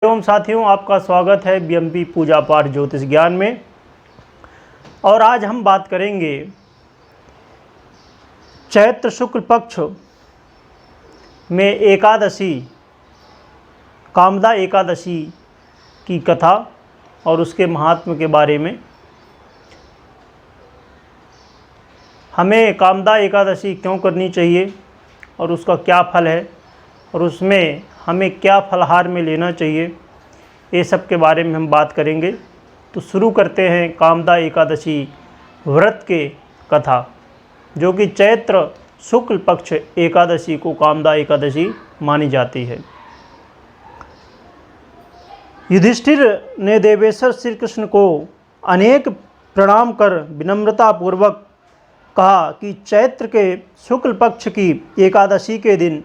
एवं साथियों, आपका स्वागत है बीएमपी पूजा पाठ ज्योतिष ज्ञान में। और आज हम बात करेंगे चैत्र शुक्ल पक्ष में एकादशी, कामदा एकादशी की कथा और उसके महात्म्य के बारे में। हमें कामदा एकादशी क्यों करनी चाहिए और उसका क्या फल है और उसमें हमें क्या फलाहार में लेना चाहिए, ये सब के बारे में हम बात करेंगे। तो शुरू करते हैं कामदा एकादशी व्रत के कथा, जो कि चैत्र शुक्ल पक्ष एकादशी को कामदा एकादशी मानी जाती है। युधिष्ठिर ने देवेश्वर श्री कृष्ण को अनेक प्रणाम कर विनम्रता पूर्वक कहा कि चैत्र के शुक्ल पक्ष की एकादशी के दिन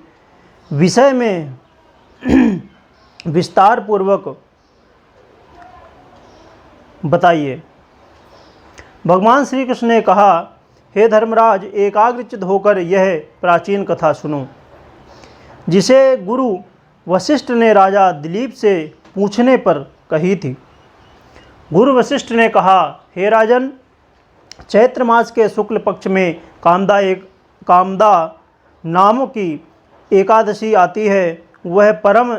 विषय में विस्तार पूर्वक बताइए। भगवान श्री कृष्ण ने कहा, हे धर्मराज, एकाग्रचित्त होकर यह प्राचीन कथा सुनो, जिसे गुरु वशिष्ठ ने राजा दिलीप से पूछने पर कही थी। गुरु वशिष्ठ ने कहा, हे राजन, चैत्र मास के शुक्ल पक्ष में कामदा नाम की एकादशी आती है। वह परम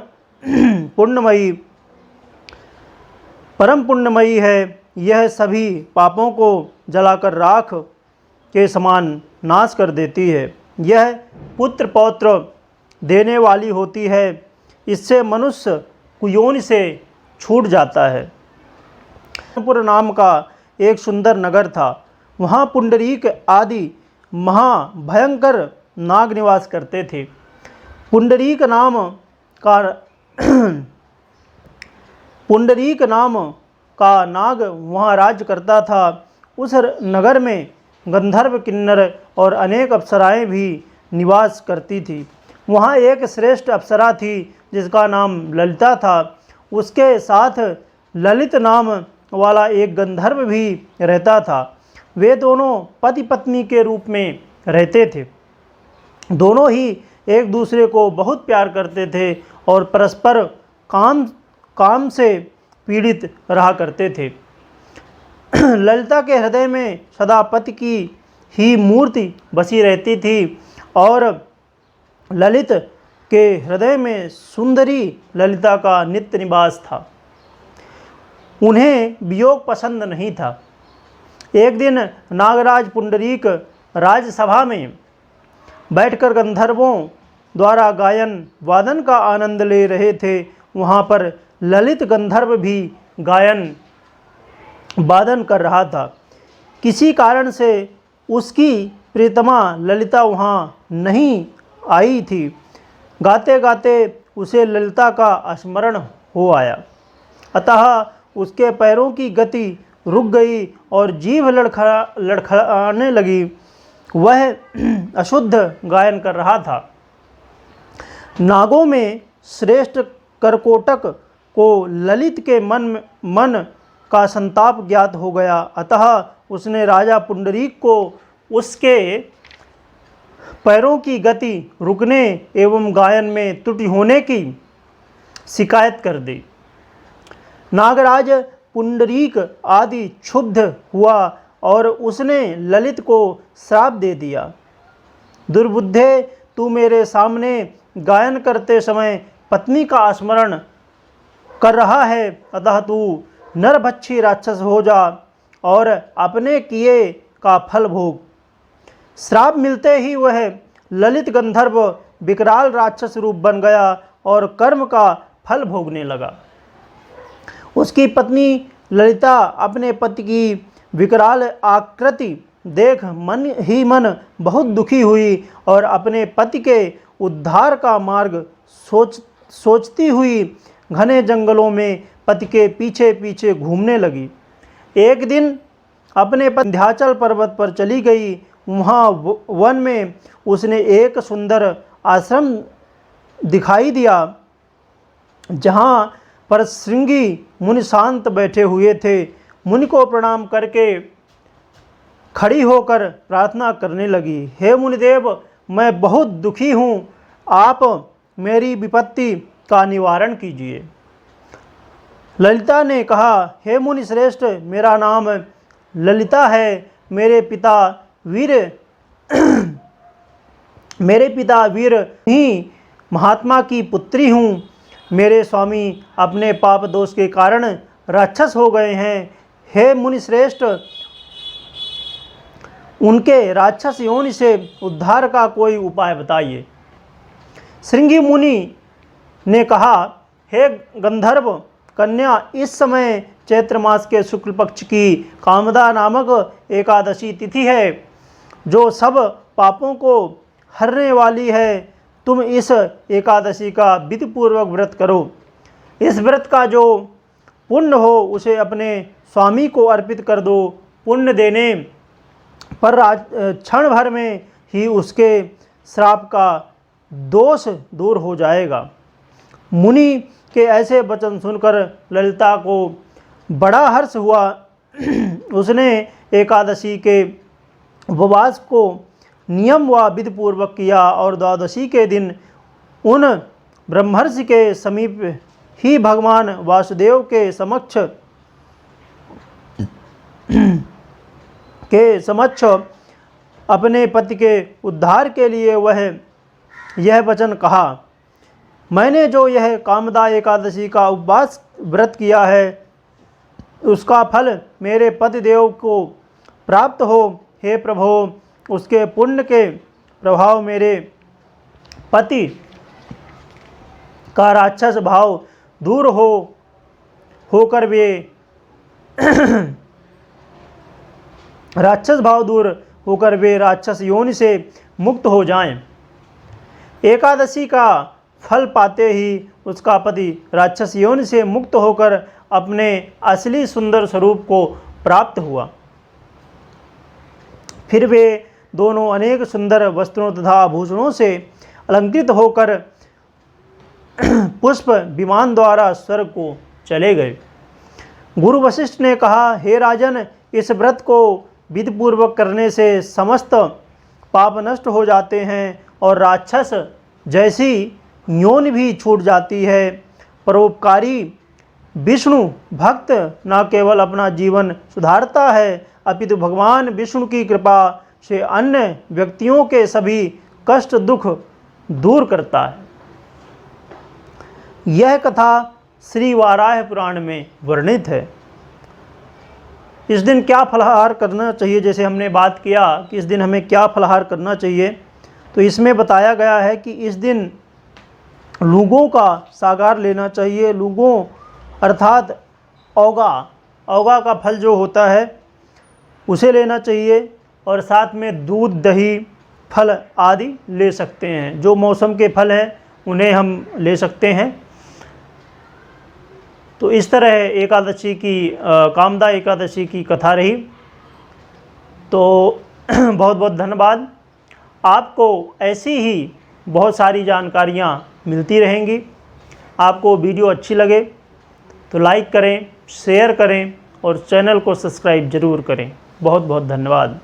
पुण्यमयी है। यह सभी पापों को जलाकर राख के समान नाश कर देती है। यह पुत्र पौत्र देने वाली होती है। इससे मनुष्य कुयोनि से छूट जाता है। पुर नाम का एक सुंदर नगर था। वहाँ पुंडरीक आदि महाभयंकर नाग निवास करते थे। पुंडरीक नाम का नाग वहाँ राज्य करता था। उस नगर में गंधर्व, किन्नर और अनेक अप्सराएं भी निवास करती थी। वहाँ एक श्रेष्ठ अप्सरा थी जिसका नाम ललिता था। उसके साथ ललित नाम वाला एक गंधर्व भी रहता था। वे दोनों पति पत्नी के रूप में रहते थे। दोनों ही एक दूसरे को बहुत प्यार करते थे और परस्पर काम से पीड़ित रहा करते थे। ललिता के हृदय में सदा पति की ही मूर्ति बसी रहती थी और ललित के हृदय में सुंदरी ललिता का नित्य निवास था। उन्हें वियोग पसंद नहीं था। एक दिन नागराज पुंडरीक राजसभा में बैठकर गंधर्वों द्वारा गायन वादन का आनंद ले रहे थे। वहाँ पर ललित गंधर्व भी गायन वादन कर रहा था। किसी कारण से उसकी प्रियतमा ललिता वहाँ नहीं आई थी। गाते गाते उसे ललिता का स्मरण हो आया। अतः उसके पैरों की गति रुक गई और जीभ लड़खड़ाने लगी। वह अशुद्ध गायन कर रहा था। नागों में श्रेष्ठ करकोटक को ललित के मन का संताप ज्ञात हो गया। अतः उसने राजा पुंडरीक को उसके पैरों की गति रुकने एवं गायन में त्रुटि होने की शिकायत कर दी। नागराज पुंडरीक आदि क्षुब्ध हुआ और उसने ललित को श्राप दे दिया। दुर्बुद्धे, तू मेरे सामने गायन करते समय पत्नी का स्मरण कर रहा है, अतः तू नरभक्षी राक्षस हो जा और अपने किए का फल भोग। श्राप मिलते ही वह ललित गंधर्व विकराल राक्षस रूप बन गया और कर्म का फल भोगने लगा। उसकी पत्नी ललिता अपने पति की विकराल आकृति देख मन ही मन बहुत दुखी हुई और अपने पति के उद्धार का मार्ग सोचती हुई घने जंगलों में पति के पीछे पीछे घूमने लगी। एक दिन अपने विंध्याचल पर्वत पर चली गई। वहाँ वन में उसने एक सुंदर आश्रम दिखाई दिया, जहाँ पर श्रृंगी मुनि शांत बैठे हुए थे। मुनि को प्रणाम करके खड़ी होकर प्रार्थना करने लगी, हे मुनिदेव, मैं बहुत दुखी हूँ, आप मेरी विपत्ति का निवारण कीजिए। ललिता ने कहा, हे मुनि श्रेष्ठ, मेरा नाम ललिता है। मेरे पिता वीर ही महात्मा की पुत्री हूँ। मेरे स्वामी अपने पाप दोष के कारण राक्षस हो गए हैं। हे मुनि श्रेष्ठ, उनके राक्षस योनि से उद्धार का कोई उपाय बताइए। श्रृंगी मुनि ने कहा, हे गंधर्व कन्या, इस समय चैत्र मास के शुक्ल पक्ष की कामदा नामक एकादशी तिथि है, जो सब पापों को हरने वाली है। तुम इस एकादशी का विधिपूर्वक व्रत करो। इस व्रत का जो पुण्य हो उसे अपने स्वामी को अर्पित कर दो। पुण्य देने पर क्षण भर में ही उसके श्राप का दोष दूर हो जाएगा। मुनि के ऐसे वचन सुनकर ललिता को बड़ा हर्ष हुआ। उसने एकादशी के उपवास को नियम व विधिपूर्वक किया और द्वादशी के दिन उन ब्रह्मर्षि के समीप ही भगवान वासुदेव के समक्ष अपने पति के उद्धार के लिए वह यह वचन कहा, मैंने जो यह कामदा एकादशी का उपवास व्रत किया है उसका फल मेरे पतिदेव को प्राप्त हो। हे प्रभो, उसके पुण्य के प्रभाव मेरे पति का राक्षस भाव दूर होकर वे राक्षस योनि से मुक्त हो जाएं। एकादशी का फल पाते ही उसका पति राक्षस योनि से मुक्त होकर अपने असली सुंदर स्वरूप को प्राप्त हुआ। फिर वे दोनों अनेक सुंदर वस्त्रों तथा आभूषणों से अलंकृत होकर पुष्प विमान द्वारा स्वर्ग को चले गए। गुरु वशिष्ठ ने कहा, हे राजन, इस व्रत को विधिपूर्वक करने से समस्त पाप नष्ट हो जाते हैं और राक्षस जैसी योनि भी छूट जाती है। परोपकारी विष्णु भक्त न केवल अपना जीवन सुधारता है अपितु भगवान विष्णु की कृपा से अन्य व्यक्तियों के सभी कष्ट दुख दूर करता है। यह कथा श्री वाराह पुराण में वर्णित है। इस दिन क्या फलाहार करना चाहिए, जैसे हमने बात किया कि इस दिन हमें क्या फलाहार करना चाहिए, तो इसमें बताया गया है कि इस दिन लूगों का सागार लेना चाहिए। लूगों अर्थात औगा का फल जो होता है उसे लेना चाहिए और साथ में दूध दही फल आदि ले सकते हैं। जो मौसम के फल हैं उन्हें हम ले सकते हैं। तो इस तरह एकादशी की कामदा एकादशी की कथा रही। तो बहुत बहुत धन्यवाद। आपको ऐसी ही बहुत सारी जानकारियाँ मिलती रहेंगी। आपको वीडियो अच्छी लगे तो लाइक करें, शेयर करें और चैनल को सब्सक्राइब ज़रूर करें। बहुत बहुत धन्यवाद।